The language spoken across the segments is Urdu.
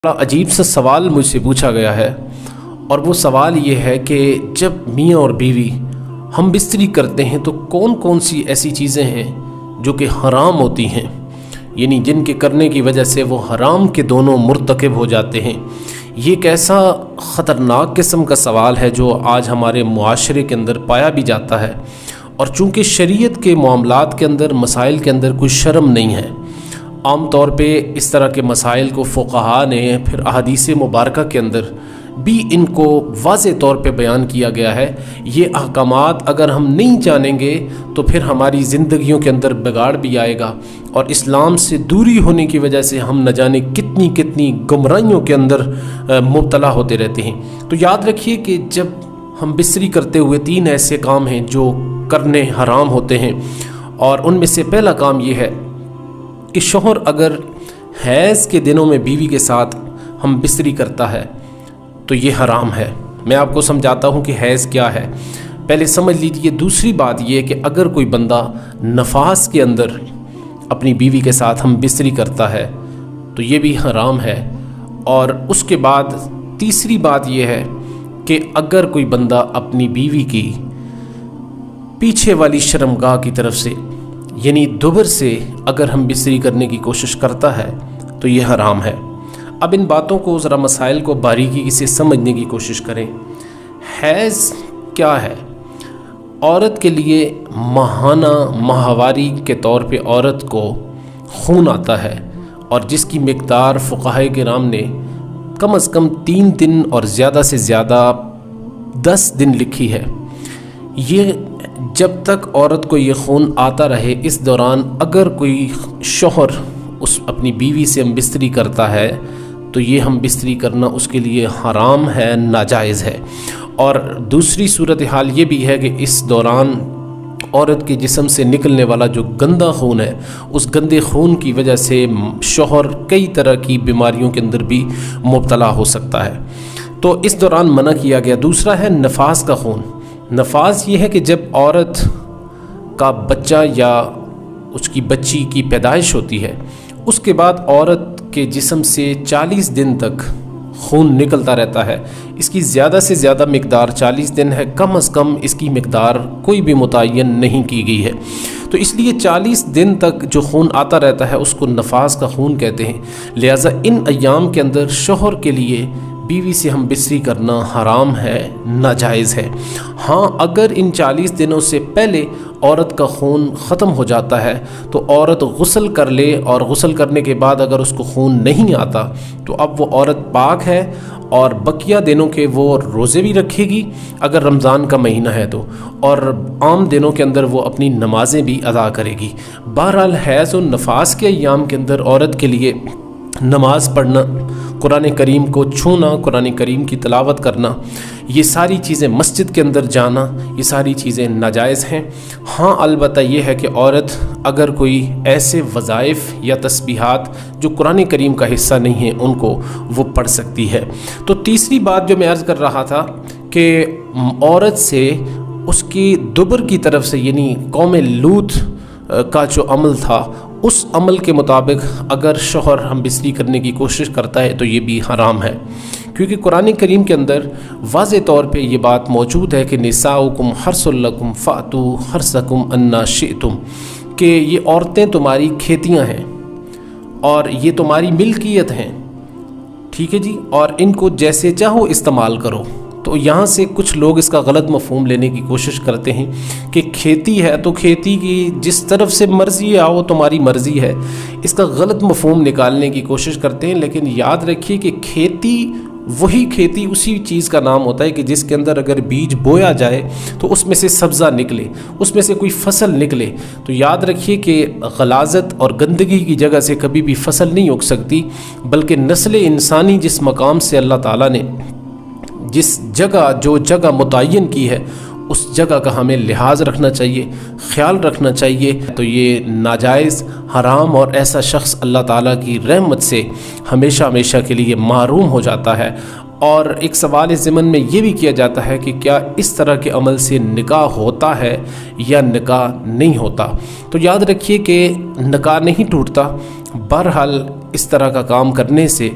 بڑا عجیب سا سوال مجھ سے پوچھا گیا ہے، اور وہ سوال یہ ہے کہ جب میاں اور بیوی ہم بستری کرتے ہیں تو کون کون سی ایسی چیزیں ہیں جو کہ حرام ہوتی ہیں، یعنی جن کے کرنے کی وجہ سے وہ حرام کے دونوں مرتکب ہو جاتے ہیں۔ یہ ایک ایسا خطرناک قسم کا سوال ہے جو آج ہمارے معاشرے کے اندر پایا بھی جاتا ہے، اور چونکہ شریعت کے معاملات کے اندر مسائل کے اندر کوئی شرم نہیں ہے، عام طور پہ اس طرح کے مسائل کو فقہاء نے پھر احادیث مبارکہ کے اندر بھی ان کو واضح طور پہ بیان کیا گیا ہے۔ یہ احکامات اگر ہم نہیں جانیں گے تو پھر ہماری زندگیوں کے اندر بگاڑ بھی آئے گا، اور اسلام سے دوری ہونے کی وجہ سے ہم نہ جانے کتنی گمراہیوں کے اندر مبتلا ہوتے رہتے ہیں۔ تو یاد رکھیے کہ جب ہم بستری کرتے ہوئے 3 ایسے کام ہیں جو کرنے حرام ہوتے ہیں، اور ان میں سے پہلا کام یہ ہے کہ شوہر اگر حیض کے دنوں میں بیوی کے ساتھ ہم بستری کرتا ہے تو یہ حرام ہے۔ میں آپ کو سمجھاتا ہوں کہ حیض کیا ہے، پہلے سمجھ لیجئے۔ دوسری بات یہ کہ اگر کوئی بندہ نفاس کے اندر اپنی بیوی کے ساتھ ہم بستری کرتا ہے تو یہ بھی حرام ہے۔ اور اس کے بعد تیسری بات یہ ہے کہ اگر کوئی بندہ اپنی بیوی کی پیچھے والی شرمگاہ کی طرف سے یعنی دبر سے اگر ہم بستری کرنے کی کوشش کرتا ہے تو یہ حرام ہے۔ اب ان باتوں کو ذرا مسائل کو باریکی سے سمجھنے کی کوشش کریں۔ حیض کیا ہے؟ عورت کے لیے ماہانہ ماہواری کے طور پہ عورت کو خون آتا ہے، اور جس کی مقدار فقہاء کرام نے کم از کم 3 دن اور زیادہ سے زیادہ 10 دن لکھی ہے۔ یہ جب تک عورت کو یہ خون آتا رہے، اس دوران اگر کوئی شوہر اپنی بیوی سے ہم بستری کرتا ہے تو یہ ہم بستری کرنا اس کے لیے حرام ہے، ناجائز ہے۔ اور دوسری صورتحال یہ بھی ہے کہ اس دوران عورت کے جسم سے نکلنے والا جو گندا خون ہے، اس گندے خون کی وجہ سے شوہر کئی طرح کی بیماریوں کے اندر بھی مبتلا ہو سکتا ہے، تو اس دوران منع کیا گیا۔ دوسرا ہے نفاس کا خون۔ نفاس یہ ہے کہ جب عورت کا بچہ یا اس کی بچی کی پیدائش ہوتی ہے، اس کے بعد عورت کے جسم سے 40 دن تک خون نکلتا رہتا ہے۔ اس کی زیادہ سے زیادہ مقدار 40 دن ہے، کم از کم اس کی مقدار کوئی بھی متعین نہیں کی گئی ہے، تو اس لیے 40 دن تک جو خون آتا رہتا ہے اس کو نفاس کا خون کہتے ہیں۔ لہٰذا ان ایام کے اندر شوہر کے لیے بیوی سے ہم بستری کرنا حرام ہے، ناجائز ہے۔ ہاں، اگر ان 40 دنوں سے پہلے عورت کا خون ختم ہو جاتا ہے تو عورت غسل کر لے، اور غسل کرنے کے بعد اگر اس کو خون نہیں آتا تو اب وہ عورت پاک ہے، اور بقیہ دنوں کے وہ روزے بھی رکھے گی اگر رمضان کا مہینہ ہے تو، اور عام دنوں کے اندر وہ اپنی نمازیں بھی ادا کرے گی۔ بہرحال حیض و نفاس کے ایام کے اندر عورت کے لیے نماز پڑھنا، قرآن کریم کو چھونا، قرآن کریم کی تلاوت کرنا، یہ ساری چیزیں، مسجد کے اندر جانا، یہ ساری چیزیں ناجائز ہیں۔ ہاں، البتہ یہ ہے کہ عورت اگر کوئی ایسے وظائف یا تسبیحات جو قرآن کریم کا حصہ نہیں ہیں ان کو وہ پڑھ سکتی ہے۔ تو تیسری بات جو میں عرض کر رہا تھا کہ عورت سے اس کی دبر کی طرف سے یعنی قوم لوط کا جو عمل تھا، اس عمل کے مطابق اگر شوہر ہم بستری کرنے کی کوشش کرتا ہے تو یہ بھی حرام ہے، کیونکہ قرآن کریم کے اندر واضح طور پہ یہ بات موجود ہے کہ نساؤکم حرث لکم فأتوا حرثکم انا شئتم، کہ یہ عورتیں تمہاری کھیتیاں ہیں اور یہ تمہاری ملکیت ہیں، ٹھیک ہے جی، اور ان کو جیسے چاہو استعمال کرو۔ تو یہاں سے کچھ لوگ اس کا غلط مفہوم لینے کی کوشش کرتے ہیں کہ کھیتی ہے تو کھیتی کی جس طرف سے مرضی آؤ تمہاری مرضی ہے، اس کا غلط مفہوم نکالنے کی کوشش کرتے ہیں۔ لیکن یاد رکھیے کہ کھیتی، وہی کھیتی اسی چیز کا نام ہوتا ہے کہ جس کے اندر اگر بیج بویا جائے تو اس میں سے سبزہ نکلے، اس میں سے کوئی فصل نکلے۔ تو یاد رکھیے کہ غلاظت اور گندگی کی جگہ سے کبھی بھی فصل نہیں اگ سکتی، بلکہ نسل انسانی جس مقام سے اللہ تعالیٰ نے جس جگہ جو جگہ متعین کی ہے اس جگہ کا ہمیں لحاظ رکھنا چاہیے، خیال رکھنا چاہیے۔ تو یہ ناجائز، حرام، اور ایسا شخص اللہ تعالیٰ کی رحمت سے ہمیشہ ہمیشہ کے لیے محروم ہو جاتا ہے۔ اور ایک سوال ضمن میں یہ بھی کیا جاتا ہے کہ کیا اس طرح کے عمل سے نکاح ہوتا ہے یا نکاح نہیں ہوتا؟ تو یاد رکھیے کہ نکاح نہیں ٹوٹتا، بہرحال اس طرح کا کام کرنے سے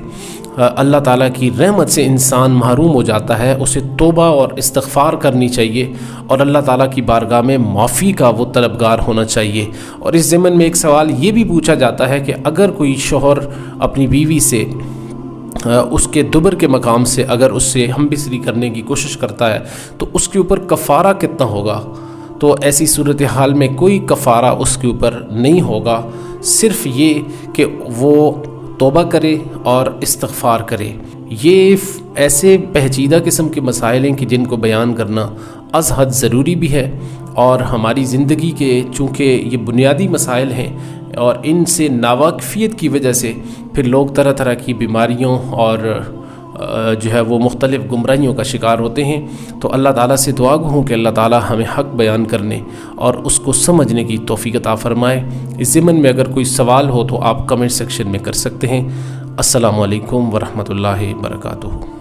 اللہ تعالیٰ کی رحمت سے انسان محروم ہو جاتا ہے، اسے توبہ اور استغفار کرنی چاہیے اور اللہ تعالیٰ کی بارگاہ میں معافی کا وہ طلبگار ہونا چاہیے۔ اور اس ضمن میں ایک سوال یہ بھی پوچھا جاتا ہے کہ اگر کوئی شوہر اپنی بیوی سے اس کے دبر کے مقام سے اگر اس سے ہم بستری کرنے کی کوشش کرتا ہے تو اس کے اوپر کفارہ کتنا ہوگا؟ تو ایسی صورتحال میں کوئی کفارہ اس کے اوپر نہیں ہوگا، صرف یہ کہ وہ توبہ کرے اور استغفار کرے۔ یہ ایسے پیچیدہ قسم کے مسائل ہیں کہ جن کو بیان کرنا از حد ضروری بھی ہے، اور ہماری زندگی کے چونکہ یہ بنیادی مسائل ہیں اور ان سے ناواقفیت کی وجہ سے پھر لوگ طرح طرح کی بیماریوں اور جو ہے وہ مختلف گمراہیوں کا شکار ہوتے ہیں۔ تو اللہ تعالیٰ سے دعا گو ہوں کہ اللہ تعالیٰ ہمیں حق بیان کرنے اور اس کو سمجھنے کی توفیق عطا فرمائے۔ اس ضمن میں اگر کوئی سوال ہو تو آپ کمنٹ سیکشن میں کر سکتے ہیں۔ السلام علیکم ورحمۃ اللہ وبرکاتہ۔